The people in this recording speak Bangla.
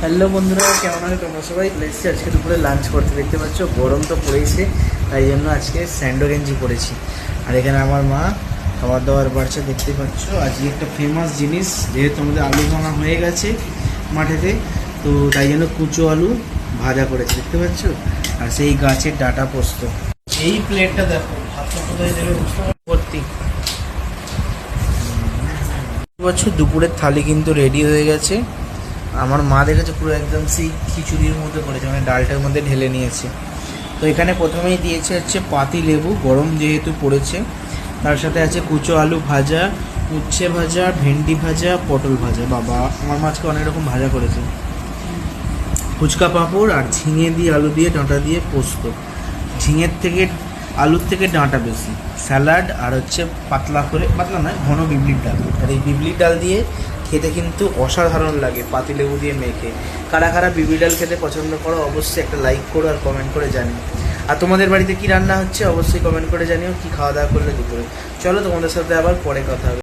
হ্যালো বন্ধুরা, কেমন আছে তোমরা সবাই? এসেছি আজকে দুপুরে লাঞ্চ করতে। দেখতে পাচ্ছ গরম তো পড়েছে, তাই জন্য আজকে স্যান্ডো গেঞ্জি পরেছি। আর এখানে আমার মা খাবার দাবার বাড়ছে, দেখতে পাচ্ছ। আজকে একটা ফেমাস জিনিস, যেহেতু আমাদের আলু ভাঙা হয়ে গেছে মাঠেতে, তো তাই জন্য কুচো আলু ভাজা করেছে, দেখতে পাচ্ছ। আর সেই গাছের ডাটা পোস্ত। এই প্লেটটা দেখো, ভাতটা কোথায় দেবে বুঝতে ভর্তি। দুপুরের থালি কিন্তু রেডি হয়ে গেছে। আমার মা দেখেছে পুরো একদম সেই খিচুড়ির মধ্যে করেছে, মানে ডালটার মধ্যে ঢেলে নিয়েছে। তো এখানে প্রথমেই দিয়েছে হচ্ছে পাতি লেবু, গরম যেহেতু পড়েছে। তার সাথে আছে কুচো আলু ভাজা, উচ্ছে ভাজা, ভেন্ডি ভাজা, পটল ভাজা। বাবা, আমার মাছকে অনেক রকম ভাজা করেছে। ফুচকা পাঁপড় আর ঝিঙে দিয়ে আলু দিয়ে ডাঁটা দিয়ে পোস্ত। ঝিঙের থেকে আলুর থেকে ডাঁটা বেশি। স্যালাড আর হচ্ছে পাতলা করে, পাতলা নয় ঘন বিবলির ডাল। আর এই বিবলির ডাল দিয়ে খেতে কিন্তু অসাধারণ লাগে, পাতিলেবু দিয়ে মেখে। কারা কারা বিবলি ডাল খেতে পছন্দ করো অবশ্যই একটা লাইক করো আর কমেন্ট করে জানিও। আর তোমাদের বাড়িতে কি রান্না হচ্ছে অবশ্যই কমেন্ট করে জানিও, কি খাওয়া দাওয়া করলে দুপুরে। চলো তোমাদের সাথে আবার পরে কথা হবে।